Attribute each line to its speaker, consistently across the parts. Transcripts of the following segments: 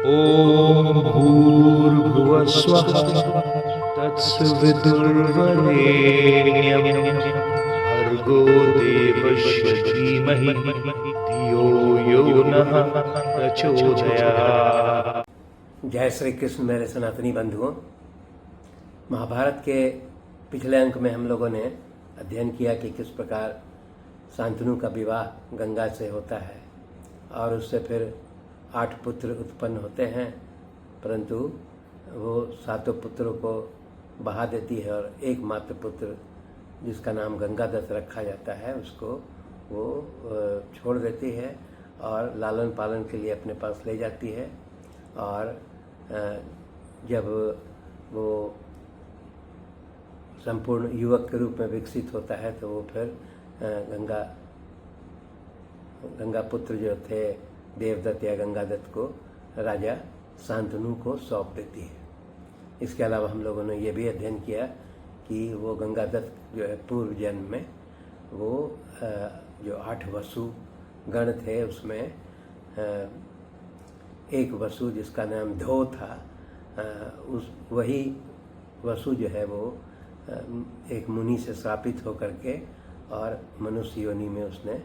Speaker 1: ॐ भूर्भुवः स्वः तत्सवितुर्वरेण्यं भर्गो देवस्य धीमहि धियो यो नः प्रचोदयात्।
Speaker 2: जय श्री कृष्ण मेरे सनातनी बंधुओं। महाभारत के पिछले अंक में हम लोगों ने अध्ययन किया कि किस प्रकार शांतनु का विवाह गंगा से होता है और उससे फिर 8 पुत्र उत्पन्न होते हैं, परंतु वो 7 पुत्रों को बहा देती है और एकमात्र पुत्र जिसका नाम गंगादत्त रखा जाता है उसको वो छोड़ देती है और लालन पालन के लिए अपने पास ले जाती है। और जब वो संपूर्ण युवक के रूप में विकसित होता है तो वो फिर गंगा पुत्र जो थे देवदत्त या गंगादत्त को राजा शांतनु को सौंप देती है। इसके अलावा हम लोगों ने ये भी अध्ययन किया कि वो गंगादत्त जो है पूर्व जन्म में वो जो 8 वसु गण थे उसमें एक वसु जिसका नाम धो था, वही वसु जो है वो एक मुनि से श्रापित होकर के और मनुष्य योनि में उसने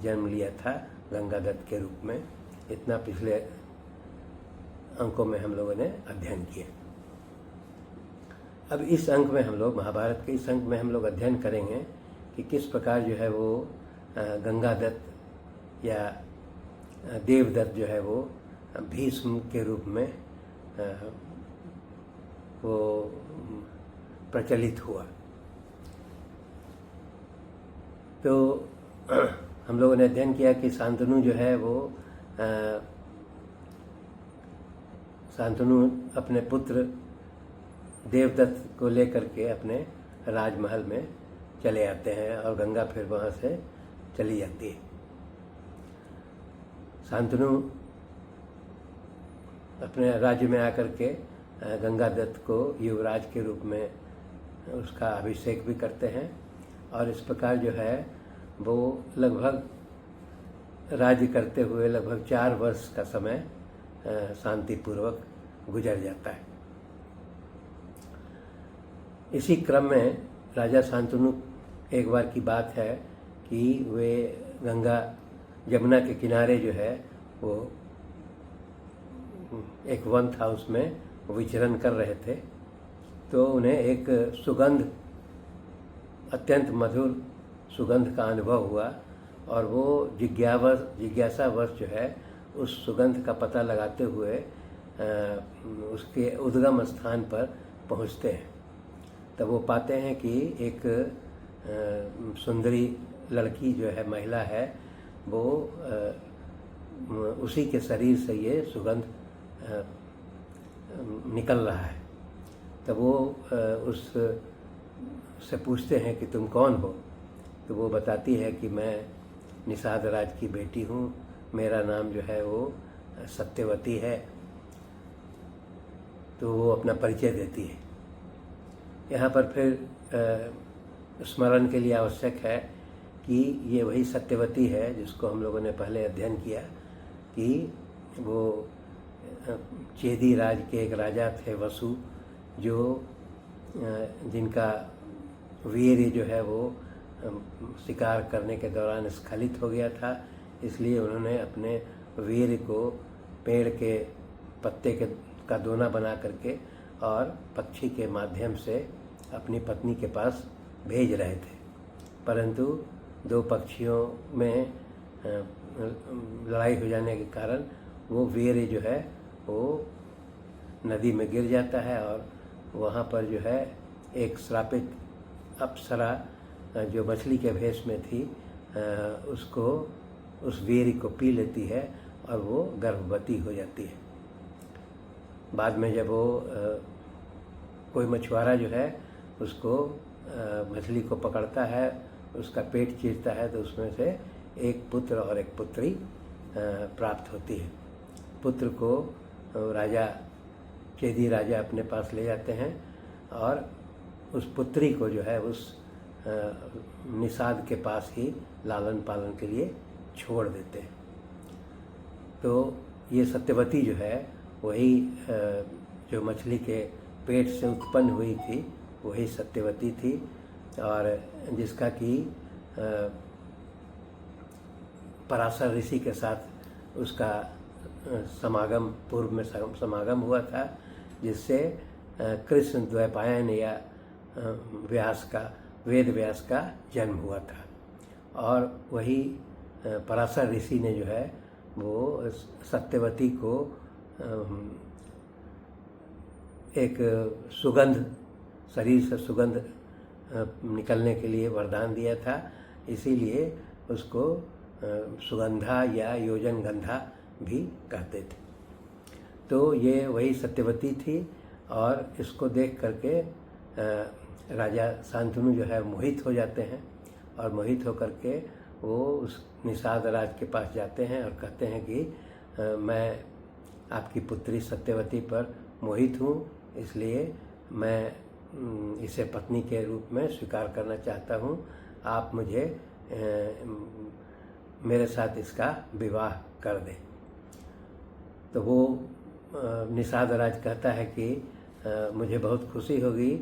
Speaker 2: जन्म लिया था गंगादत्त के रूप में। इतना पिछले अंकों में हम लोगों ने अध्ययन किया। अब इस अंक में हम लोग महाभारत के इस अंक में हम लोग अध्ययन करेंगे कि किस प्रकार जो है वो गंगादत्त या देवदत्त जो है वो भीष्म के रूप में वो प्रचलित हुआ। तो हम लोगों ने अध्ययन किया कि शांतनु जो है वो शांतनु अपने पुत्र देवदत्त को लेकर के अपने राजमहल में चले आते हैं और गंगा फिर वहाँ से चली जाती है। शांतनु अपने राज्य में आकर के गंगादत्त को युवराज के रूप में उसका अभिषेक भी करते हैं और इस प्रकार जो है वो लगभग राज्य करते हुए लगभग 4 वर्ष का समय शांतिपूर्वक गुजर जाता है। इसी क्रम में राजा शांतनु एक बार की बात है कि वे गंगा यमुना के किनारे जो है वो एक वन था उसमें विचरण कर रहे थे, तो उन्हें एक सुगंध अत्यंत मधुर सुगंध का अनुभव हुआ और वो जिज्ञासावश जो है उस सुगंध का पता लगाते हुए उसके उद्गम स्थान पर पहुंचते हैं। तब वो पाते हैं कि एक सुंदरी लड़की जो है महिला है वो उसी के शरीर से ये सुगंध निकल रहा है। तब वो उस से पूछते हैं कि तुम कौन हो? तो वो बताती है कि मैं निषाद राज की बेटी हूँ, मेरा नाम जो है वो सत्यवती है। तो वो अपना परिचय देती है। यहाँ पर फिर स्मरण के लिए आवश्यक है कि ये वही सत्यवती है जिसको हम लोगों ने पहले अध्ययन किया कि वो चेदी राज के एक राजा थे वसु, जो जिनका वीर्य जो है वो शिकार करने के दौरान स्खलित हो गया था। इसलिए उन्होंने अपने वीर्य को पेड़ के पत्ते का दोना बना करके और पक्षी के माध्यम से अपनी पत्नी के पास भेज रहे थे, परंतु 2 पक्षियों में लड़ाई हो जाने के कारण वो वीर्य जो है वो नदी में गिर जाता है और वहाँ पर जो है एक श्रापित अप्सरा जो मछली के भेष में थी उसको उस वीर्य को पी लेती है और वो गर्भवती हो जाती है। बाद में जब वो कोई मछुआरा जो है उसको मछली को पकड़ता है, उसका पेट चीरता है तो उसमें से एक पुत्र और एक पुत्री प्राप्त होती है। पुत्र को राजा चेदी राजा अपने पास ले जाते हैं और उस पुत्री को जो है उस निषाद के पास ही लालन पालन के लिए छोड़ देते हैं। तो ये सत्यवती जो है वही जो मछली के पेट से उत्पन्न हुई थी वही सत्यवती थी, और जिसका कि पराशर ऋषि के साथ उसका समागम पूर्व में समागम हुआ था, जिससे कृष्ण द्वैपायन या वेद व्यास का जन्म हुआ था। और वही पराशर ऋषि ने जो है वो सत्यवती को एक सुगंध, शरीर से सुगंध निकलने के लिए वरदान दिया था, इसीलिए उसको सुगंधा या योजन गंधा भी कहते थे। तो ये वही सत्यवती थी, और इसको देख करके राजा शांतनु जो है मोहित हो जाते हैं, और मोहित होकर के वो उस निषाद राज के पास जाते हैं और कहते हैं कि मैं आपकी पुत्री सत्यवती पर मोहित हूँ, इसलिए मैं इसे पत्नी के रूप में स्वीकार करना चाहता हूँ, आप मुझे मेरे साथ इसका विवाह कर दें। तो वो निषाद राज कहता है कि मुझे बहुत खुशी होगी,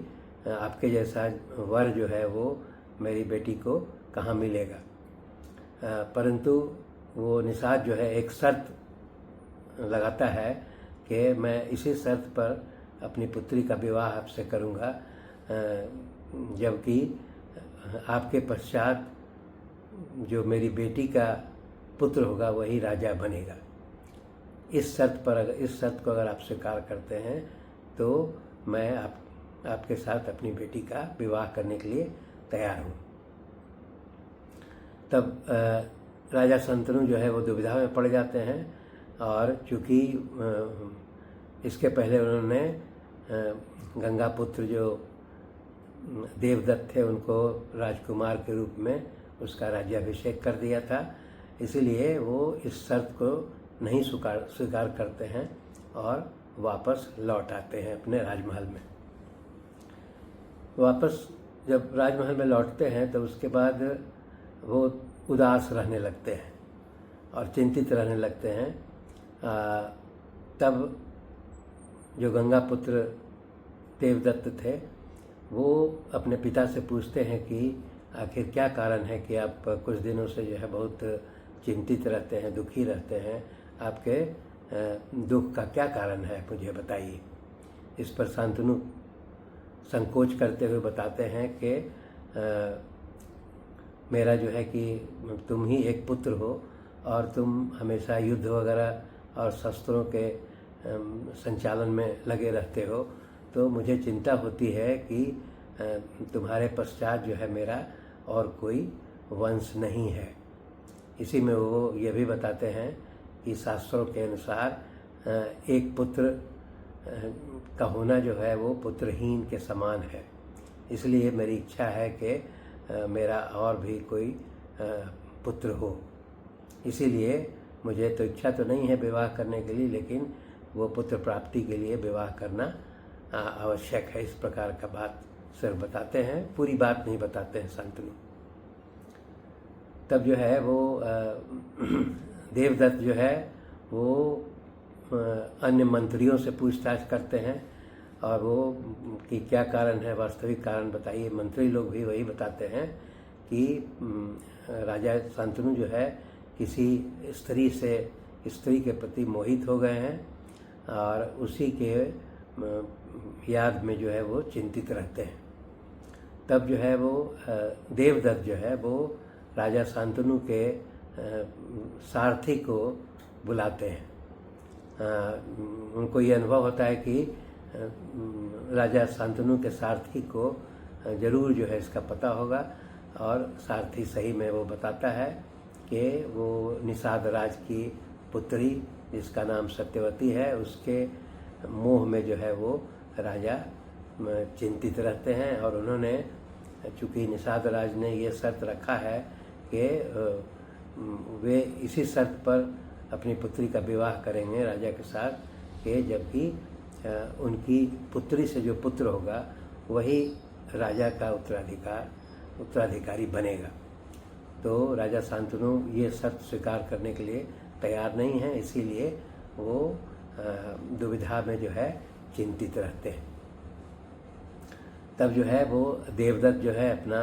Speaker 2: आपके जैसा वर जो है वो मेरी बेटी को कहाँ मिलेगा। परंतु वो निषाद जो है एक शर्त लगाता है कि मैं इसी शर्त पर अपनी पुत्री का विवाह आपसे करूँगा, जबकि आपके पश्चात जो मेरी बेटी का पुत्र होगा वही राजा बनेगा। इस शर्त को अगर आप स्वीकार करते हैं तो मैं आपके साथ अपनी बेटी का विवाह करने के लिए तैयार हूँ। तब राजा शांतनु जो है वो दुविधा में पड़ जाते हैं, और चूँकि इसके पहले उन्होंने गंगा पुत्र जो देवदत्त थे उनको राजकुमार के रूप में उसका राज्याभिषेक कर दिया था, इसलिए वो इस शर्त को नहीं स्वीकार करते हैं और वापस लौट आते हैं अपने राजमहल में। वापस जब राजमहल में लौटते हैं तो उसके बाद वो उदास रहने लगते हैं और चिंतित रहने लगते हैं। तब जो गंगा पुत्र देवदत्त थे वो अपने पिता से पूछते हैं कि आखिर क्या कारण है कि आप कुछ दिनों से जो है बहुत चिंतित रहते हैं, दुखी रहते हैं, आपके दुख का क्या कारण है, मुझे बताइए। इस पर शांतनु संकोच करते हुए बताते हैं कि मेरा जो है कि तुम ही एक पुत्र हो और तुम हमेशा युद्ध वगैरह और शस्त्रों के संचालन में लगे रहते हो, तो मुझे चिंता होती है कि तुम्हारे पश्चात जो है मेरा और कोई वंश नहीं है। इसी में वो ये भी बताते हैं कि शास्त्रों के अनुसार एक पुत्र का होना जो है वो पुत्रहीन के समान है, इसलिए मेरी इच्छा है कि मेरा और भी कोई पुत्र हो। इसीलिए मुझे तो इच्छा तो नहीं है विवाह करने के लिए, लेकिन वो पुत्र प्राप्ति के लिए विवाह करना आवश्यक है। इस प्रकार का बात सिर्फ बताते हैं, पूरी बात नहीं बताते हैं शांतनु। तब जो है वो देवदत्त जो है वो अन्य मंत्रियों से पूछताछ करते हैं और वो कि क्या कारण है, वास्तविक कारण बताइए। मंत्री लोग भी वही बताते हैं कि राजा शांतनु जो है किसी स्त्री के प्रति मोहित हो गए हैं और उसी के याद में जो है वो चिंतित रहते हैं। तब जो है वो देवदत्त जो है वो राजा शांतनु के सारथी को बुलाते हैं। उनको ये अनुभव होता है कि राजा शांतनु के सारथी को जरूर जो है इसका पता होगा, और सारथी सही में वो बताता है कि वो निषाद राज की पुत्री जिसका नाम सत्यवती है उसके मोह में जो है वो राजा चिंतित रहते हैं। और उन्होंने चूँकि निषाद राज ने ये शर्त रखा है कि वे इसी शर्त पर अपनी पुत्री का विवाह करेंगे राजा के साथ कि जबकि उनकी पुत्री से जो पुत्र होगा वही राजा का उत्तराधिकारी बनेगा। तो राजा शांतनु ये शर्त स्वीकार करने के लिए तैयार नहीं है, इसीलिए वो दुविधा में जो है चिंतित रहते हैं। तब जो है वो देवदत्त जो है अपना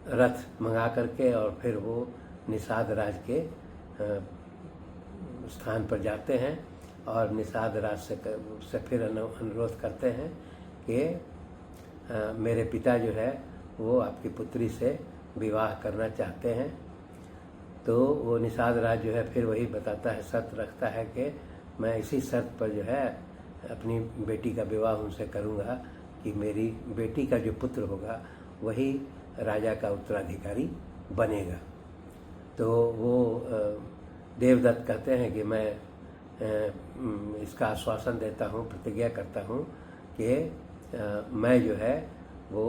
Speaker 2: रथ मंगा करके और फिर वो निषाद राज के स्थान पर जाते हैं और निषाद राज से फिर अनुरोध करते हैं कि मेरे पिता जो है वो आपकी पुत्री से विवाह करना चाहते हैं। तो वो निषाद राज जो है फिर वही बताता है, शर्त रखता है कि मैं इसी शर्त पर जो है अपनी बेटी का विवाह उनसे करूंगा कि मेरी बेटी का जो पुत्र होगा वही राजा का उत्तराधिकारी बनेगा। तो वो देवदत्त कहते हैं कि मैं इसका आश्वासन देता हूँ, प्रतिज्ञा करता हूँ कि मैं जो है वो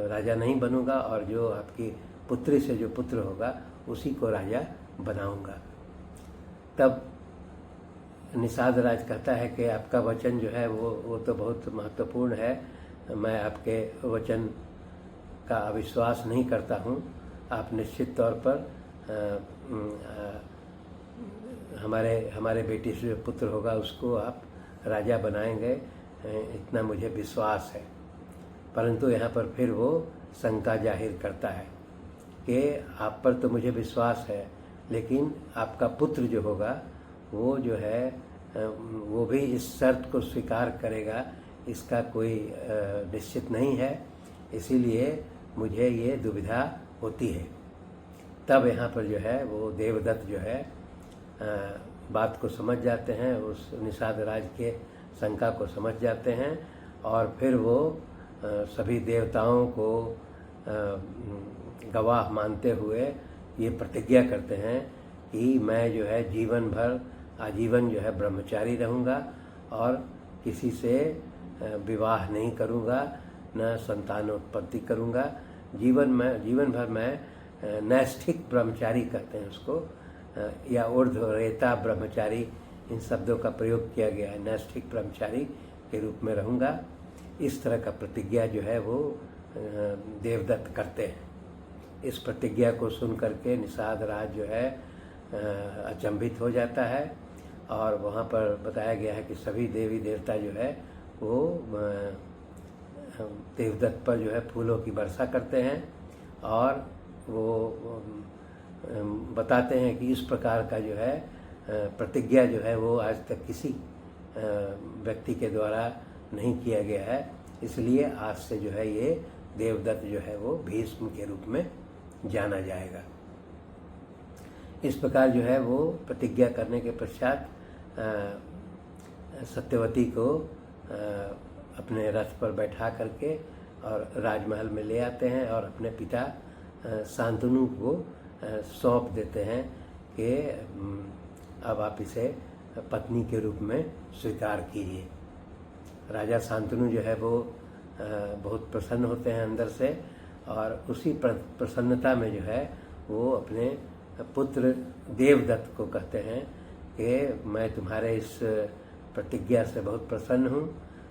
Speaker 2: राजा नहीं बनूंगा और जो आपकी पुत्री से जो पुत्र होगा उसी को राजा बनाऊंगा। तब निषाद राज कहता है कि आपका वचन जो है वो तो बहुत महत्वपूर्ण है, मैं आपके वचन का अविश्वास नहीं करता हूँ। आप निश्चित तौर पर हमारे बेटी से जो पुत्र होगा उसको आप राजा बनाएंगे, इतना मुझे विश्वास है। परंतु यहाँ पर फिर वो शंका जाहिर करता है कि आप पर तो मुझे विश्वास है, लेकिन आपका पुत्र जो होगा वो जो है वो भी इस शर्त को स्वीकार करेगा, इसका कोई निश्चित नहीं है, इसीलिए मुझे ये दुविधा होती है। तब यहाँ पर जो है वो देवदत्त जो है बात को समझ जाते हैं, उस निषाद राज के शंका को समझ जाते हैं और फिर वो सभी देवताओं को गवाह मानते हुए ये प्रतिज्ञा करते हैं कि मैं जो है जीवन भर आजीवन जो है ब्रह्मचारी रहूँगा और किसी से विवाह नहीं करूँगा, न संतानोत्पत्ति करूँगा। जीवन भर मैं नैष्ठिक ब्रह्मचारी कहते हैं उसको, या ऊर्ध्वरेता ब्रह्मचारी, इन शब्दों का प्रयोग किया गया है, नैष्ठिक ब्रह्मचारी के रूप में रहूँगा। इस तरह का प्रतिज्ञा जो है वो देवदत्त करते हैं। इस प्रतिज्ञा को सुन करके निषाद राज जो है अचंभित हो जाता है और वहाँ पर बताया गया है कि सभी देवी देवता जो है वो देवदत्त पर जो है फूलों की वर्षा करते हैं और वो बताते हैं कि इस प्रकार का जो है प्रतिज्ञा जो है वो आज तक किसी व्यक्ति के द्वारा नहीं किया गया है, इसलिए आज से जो है ये देवदत्त जो है वो भीष्म के रूप में जाना जाएगा। इस प्रकार जो है वो प्रतिज्ञा करने के पश्चात सत्यवती को अपने रथ पर बैठा करके और राजमहल में ले आते हैं और अपने पिता शांतनु को सौंप देते हैं कि अब आप इसे पत्नी के रूप में स्वीकार कीजिए। राजा शांतनु जो है वो बहुत प्रसन्न होते हैं अंदर से और उसी प्रसन्नता में जो है वो अपने पुत्र देवदत्त को कहते हैं कि मैं तुम्हारे इस प्रतिज्ञा से बहुत प्रसन्न हूँ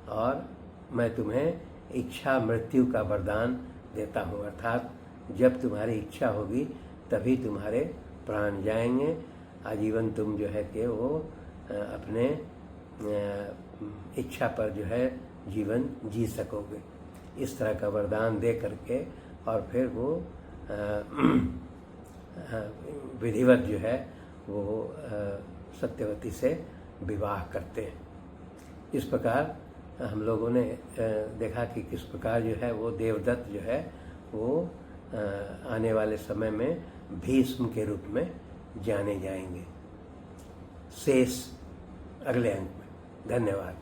Speaker 2: और मैं तुम्हें इच्छा मृत्यु का वरदान देता हूँ, अर्थात जब तुम्हारी इच्छा होगी तभी तुम्हारे प्राण जाएंगे, आजीवन तुम जो है कि वो अपने इच्छा पर जो है जीवन जी सकोगे। इस तरह का वरदान दे करके और फिर वो विधिवत जो है वो सत्यवती से विवाह करते हैं। इस प्रकार हम लोगों ने देखा कि किस प्रकार जो है वो देवदत्त जो है वो आने वाले समय में भीष्म के रूप में जाने जाएंगे। शेष अगले अंक में। धन्यवाद।